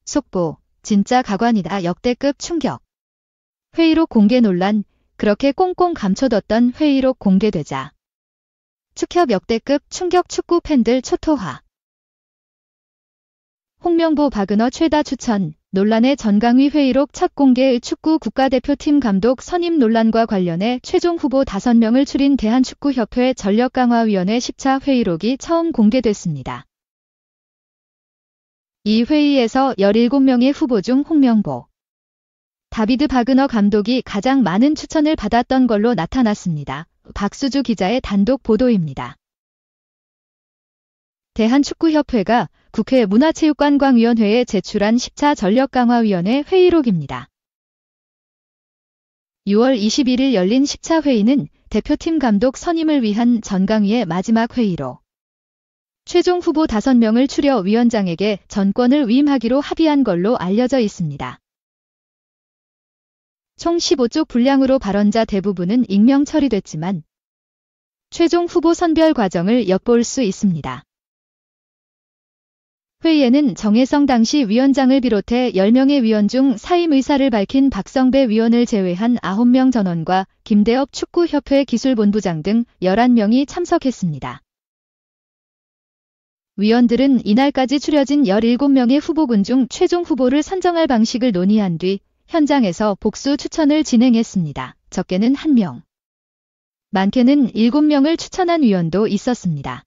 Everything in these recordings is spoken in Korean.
속보, 진짜 가관이다. 역대급 충격. 회의록 공개 논란, 그렇게 꽁꽁 감춰뒀던 회의록 공개되자. 축협 역대급 충격. 축구 팬들 초토화. 홍명보 박은호 최다 추천, 논란의 전강위 회의록 첫 공개. 축구 국가대표팀 감독 선임 논란과 관련해 최종 후보 5명을 추린 대한축구협회 전력강화위원회 10차 회의록이 처음 공개됐습니다. 이 회의에서 17명의 후보 중 홍명보, 다비드 박은호 감독이 가장 많은 추천을 받았던 걸로 나타났습니다. 박수주 기자의 단독 보도입니다. 대한축구협회가 국회 문화체육관광위원회에 제출한 10차 전력강화위원회 회의록입니다. 6월 21일 열린 10차 회의는 대표팀 감독 선임을 위한 전강위의 마지막 회의로 최종 후보 5명을 추려 위원장에게 전권을 위임하기로 합의한 걸로 알려져 있습니다. 총 15쪽 분량으로 발언자 대부분은 익명 처리됐지만 최종 후보 선별 과정을 엿볼 수 있습니다. 회의에는 정혜성 당시 위원장을 비롯해 10명의 위원 중 사임 의사를 밝힌 박성배 위원을 제외한 9명 전원과 김대엽 축구협회 기술본부장 등 11명이 참석했습니다. 위원들은 이날까지 추려진 17명의 후보군 중 최종 후보를 선정할 방식을 논의한 뒤 현장에서 복수 추천을 진행했습니다. 적게는 1명, 많게는 7명을 추천한 위원도 있었습니다.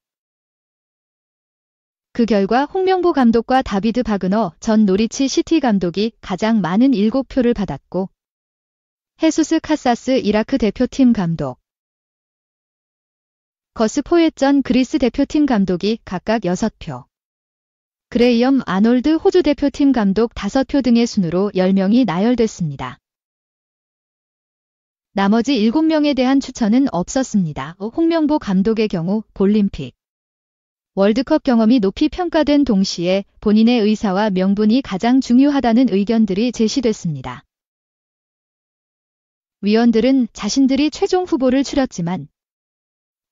그 결과 홍명보 감독과 다비드 박은호 전 노리치 시티 감독이 가장 많은 7표를 받았고, 헤수스 카사스 이라크 대표팀 감독, 거스 포엣 전 그리스 대표팀 감독이 각각 6표, 그레이엄 아놀드 호주 대표팀 감독 5표 등의 순으로 10명이 나열됐습니다. 나머지 7명에 대한 추천은 없었습니다. 홍명보 감독의 경우 볼림픽, 월드컵 경험이 높이 평가된 동시에 본인의 의사와 명분이 가장 중요하다는 의견들이 제시됐습니다. 위원들은 자신들이 최종 후보를 추렸지만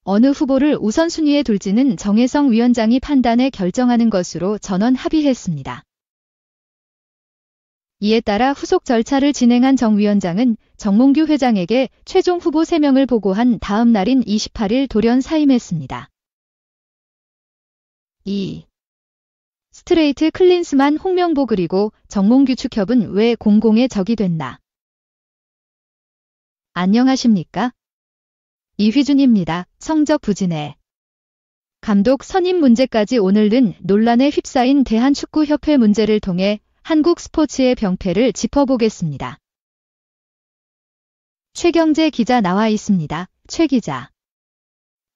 어느 후보를 우선순위에 둘지는 정혜성 위원장이 판단해 결정하는 것으로 전원 합의했습니다. 이에 따라 후속 절차를 진행한 정 위원장은 정몽규 회장에게 최종 후보 3명을 보고한 다음 날인 28일 돌연 사임했습니다. 2. 스트레이트 클린스만 홍명보 그리고 정몽규 축협은 왜 공공의 적이 됐나? 안녕하십니까? 이휘준입니다. 성적 부진에 감독 선임 문제까지 오늘은 논란에 휩싸인 대한축구협회 문제를 통해 한국 스포츠의 병폐를 짚어보겠습니다. 최경재 기자 나와 있습니다. 최 기자.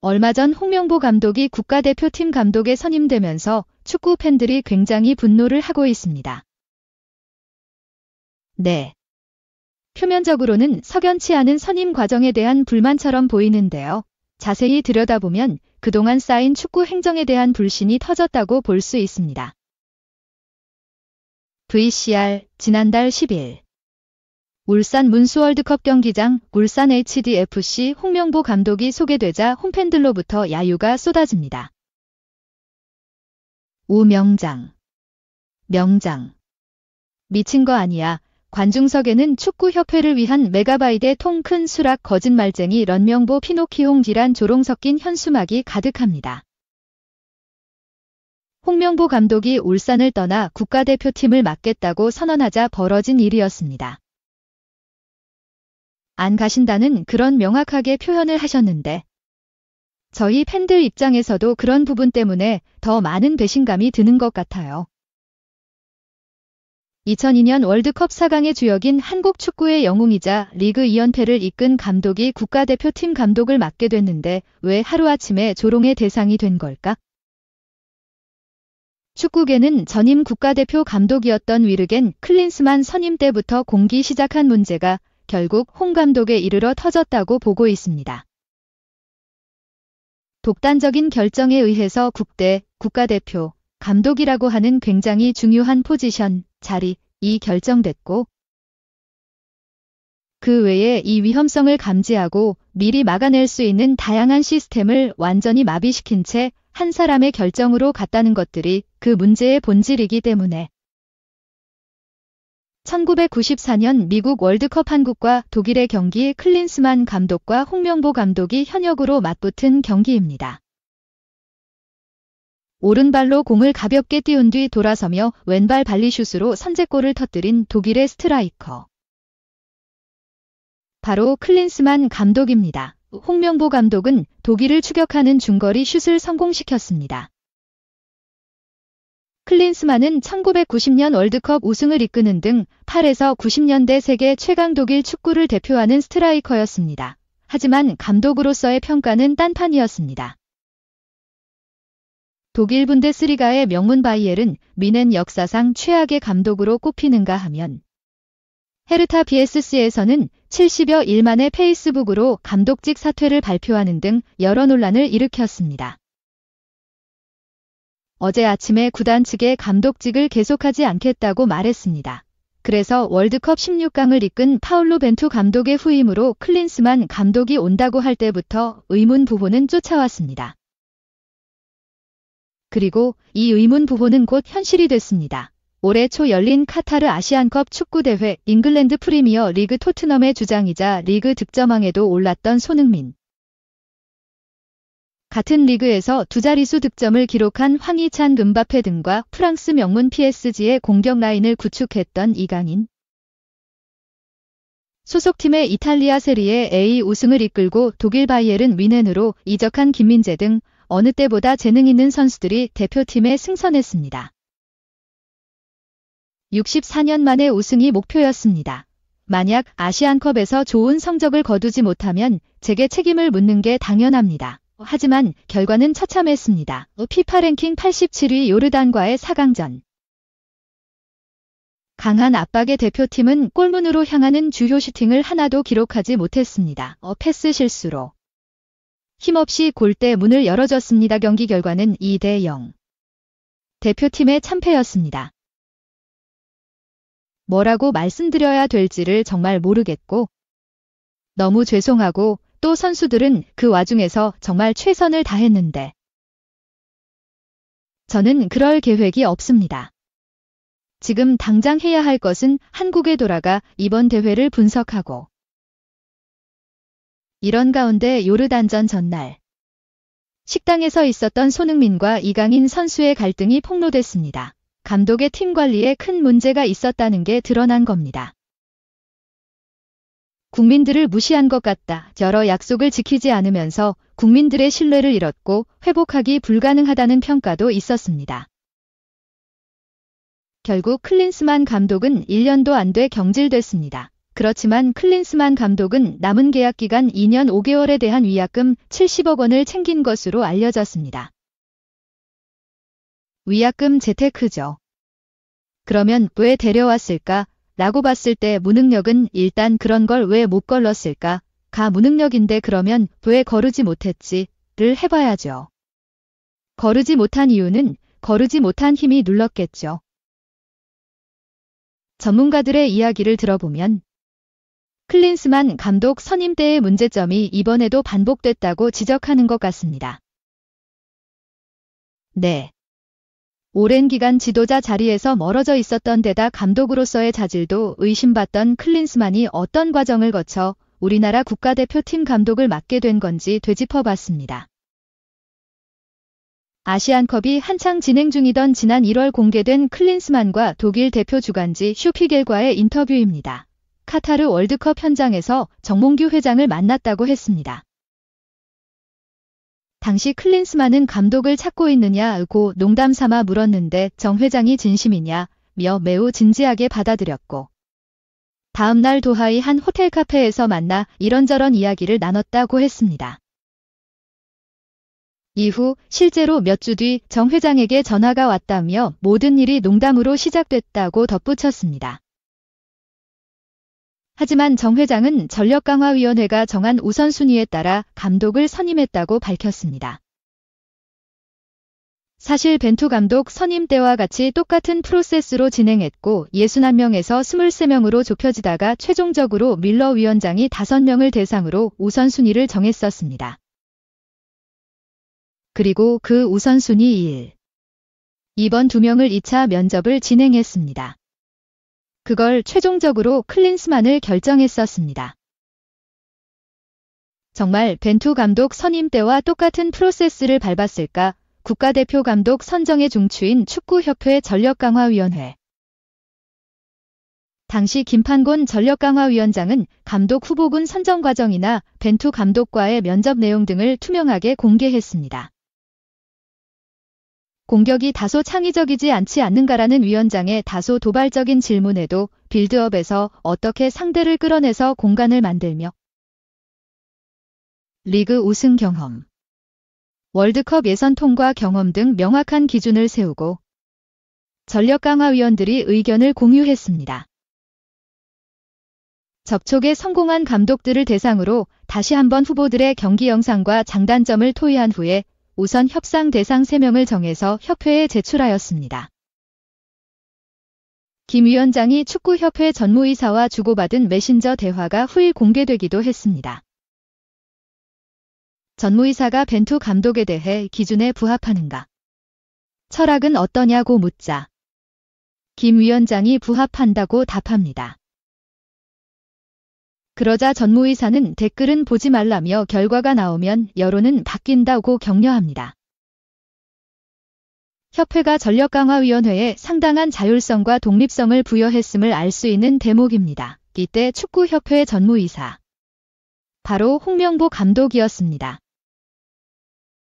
얼마 전 홍명보 감독이 국가대표팀 감독에 선임되면서 축구 팬들이 굉장히 분노를 하고 있습니다. 네. 표면적으로는 석연치 않은 선임 과정에 대한 불만처럼 보이는데요. 자세히 들여다보면 그동안 쌓인 축구 행정에 대한 불신이 터졌다고 볼 수 있습니다. VCR 지난달 10일 울산 문수월드컵 경기장 울산 HDFC 홍명보 감독이 소개되자 홈팬들로부터 야유가 쏟아집니다. 우명장. 명장. 미친 거 아니야. 관중석에는 축구협회를 위한 메가바이트의 통 큰 수락 거짓말쟁이 런명보 피노키홍 지란 조롱 섞인 현수막이 가득합니다. 홍명보 감독이 울산을 떠나 국가대표팀을 맡겠다고 선언하자 벌어진 일이었습니다. 안 가신다는 그런 명확하게 표현을 하셨는데 저희 팬들 입장에서도 그런 부분 때문에 더 많은 배신감이 드는 것 같아요. 2002년 월드컵 4강의 주역인 한국 축구의 영웅이자 리그 2연패를 이끈 감독이 국가대표팀 감독을 맡게 됐는데 왜 하루아침에 조롱의 대상이 된 걸까? 축구계는 전임 국가대표 감독이었던 위르겐 클린스만 선임 때부터 공기 시작한 문제가 결국 홍 감독에 이르러 터졌다고 보고 있습니다. 독단적인 결정에 의해서 국가대표, 감독이라고 하는 굉장히 중요한 포지션, 자리, 이 결정됐고 그 외에 이 위험성을 감지하고 미리 막아낼 수 있는 다양한 시스템을 완전히 마비시킨 채 한 사람의 결정으로 갔다는 것들이 그 문제의 본질이기 때문에 1994년 미국 월드컵 한국과 독일의 경기 클린스만 감독과 홍명보 감독이 현역으로 맞붙은 경기입니다. 오른발로 공을 가볍게 띄운 뒤 돌아서며 왼발 발리슛으로 선제골을 터뜨린 독일의 스트라이커. 바로 클린스만 감독입니다. 홍명보 감독은 독일을 추격하는 중거리 슛을 성공시켰습니다. 클린스만은 1990년 월드컵 우승을 이끄는 등 8에서 90년대 세계 최강 독일 축구를 대표하는 스트라이커였습니다. 하지만 감독으로서의 평가는 딴판이었습니다. 독일 분데스리가의 명문 바이에른 뮌헨 역사상 최악의 감독으로 꼽히는가 하면 헤르타 BSC에서는 70여 일 만에 페이스북으로 감독직 사퇴를 발표하는 등 여러 논란을 일으켰습니다. 어제 아침에 구단 측에 감독직을 계속하지 않겠다고 말했습니다. 그래서 월드컵 16강을 이끈 파울로 벤투 감독의 후임으로 클린스만 감독이 온다고 할 때부터 의문 부호는 쫓아왔습니다. 그리고 이 의문 부호는 곧 현실이 됐습니다. 올해 초 열린 카타르 아시안컵 축구대회 잉글랜드 프리미어 리그 토트넘의 주장이자 리그 득점왕에도 올랐던 손흥민. 같은 리그에서 두 자릿수 득점을 기록한 황희찬, 음바페 등과 프랑스 명문 PSG의 공격 라인을 구축했던 이강인. 소속팀의 이탈리아 세리에 A 우승을 이끌고 독일 바이에른 뮌헨으로 이적한 김민재 등 어느 때보다 재능 있는 선수들이 대표팀에 승선했습니다. 64년 만에 우승이 목표였습니다. 만약 아시안컵에서 좋은 성적을 거두지 못하면 제게 책임을 묻는 게 당연합니다. 하지만 결과는 처참했습니다. 피파 랭킹 87위 요르단과의 4강전. 강한 압박의 대표팀은 골문으로 향하는 주요 슈팅을 하나도 기록하지 못했습니다. 패스 실수로 힘없이 골대 문을 열어줬습니다. 경기 결과는 2대0. 대표팀의 참패였습니다. 뭐라고 말씀드려야 될지를 정말 모르겠고 너무 죄송하고 또 선수들은 그 와중에서 정말 최선을 다했는데 저는 그럴 계획이 없습니다. 지금 당장 해야 할 것은 한국에 돌아가 이번 대회를 분석하고 이런 가운데 요르단전 전날 식당에서 있었던 손흥민과 이강인 선수의 갈등이 폭로됐습니다. 감독의 팀 관리에 큰 문제가 있었다는 게 드러난 겁니다. 국민들을 무시한 것 같다. 여러 약속을 지키지 않으면서 국민들의 신뢰를 잃었고 회복하기 불가능하다는 평가도 있었습니다. 결국 클린스만 감독은 1년도 안 돼 경질됐습니다. 그렇지만 클린스만 감독은 남은 계약 기간 2년 5개월에 대한 위약금 70억 원을 챙긴 것으로 알려졌습니다. 위약금 재테크죠. 그러면 왜 데려왔을까? 라고 봤을 때 무능력은 일단 그런 걸 왜 못 걸렀을까? 가 무능력인데 그러면 왜 거르지 못했지?를 해봐야죠. 거르지 못한 이유는 거르지 못한 힘이 눌렀겠죠. 전문가들의 이야기를 들어보면 클린스만 감독 선임 때의 문제점이 이번에도 반복됐다고 지적하는 것 같습니다. 네. 오랜 기간 지도자 자리에서 멀어져 있었던 데다 감독으로서의 자질도 의심받던 클린스만이 어떤 과정을 거쳐 우리나라 국가대표팀 감독을 맡게 된 건지 되짚어봤습니다. 아시안컵이 한창 진행 중이던 지난 1월 공개된 클린스만과 독일 대표 주간지 슈피겔과의 인터뷰입니다. 카타르 월드컵 현장에서 정몽규 회장을 만났다고 했습니다. 당시 클린스만은 감독을 찾고 있느냐고 농담 삼아 물었는데 정 회장이 진심이냐며 매우 진지하게 받아들였고 다음 날 도하의 한 호텔 카페에서 만나 이런저런 이야기를 나눴다고 했습니다. 이후 실제로 몇 주 뒤 정 회장에게 전화가 왔다며 모든 일이 농담으로 시작됐다고 덧붙였습니다. 하지만 정 회장은 전력강화위원회가 정한 우선순위에 따라 감독을 선임했다고 밝혔습니다. 사실 벤투 감독 선임 때와 같이 똑같은 프로세스로 진행했고 61명에서 23명으로 좁혀지다가 최종적으로 밀러 위원장이 5명을 대상으로 우선순위를 정했었습니다. 그리고 그 우선순위 1. 이번 2명을 2차 면접을 진행했습니다. 그걸 최종적으로 클린스만을 결정했었습니다. 정말 벤투 감독 선임 때와 똑같은 프로세스를 밟았을까? 국가대표 감독 선정의 중추인 축구협회 전력강화위원회. 당시 김판곤 전력강화위원장은 감독 후보군 선정 과정이나 벤투 감독과의 면접 내용 등을 투명하게 공개했습니다. 공격이 다소 창의적이지 않지 않는가라는 위원장의 다소 도발적인 질문에도 빌드업에서 어떻게 상대를 끌어내서 공간을 만들며 리그 우승 경험, 월드컵 예선 통과 경험 등 명확한 기준을 세우고 전력강화위원들이 의견을 공유했습니다. 접촉에 성공한 감독들을 대상으로 다시 한번 후보들의 경기 영상과 장단점을 토의한 후에 우선 협상 대상 3명을 정해서 협회에 제출하였습니다. 김 위원장이 축구협회 전무이사와 주고받은 메신저 대화가 후일 공개되기도 했습니다. 전무이사가 벤투 감독에 대해 기준에 부합하는가? 철학은 어떠냐고 묻자 김 위원장이 부합한다고 답합니다. 그러자 전무이사는 댓글은 보지 말라며 결과가 나오면 여론은 바뀐다고 격려합니다. 협회가 전력강화위원회에 상당한 자율성과 독립성을 부여했음을 알 수 있는 대목입니다. 이때 축구협회 전무이사 바로 홍명보 감독이었습니다.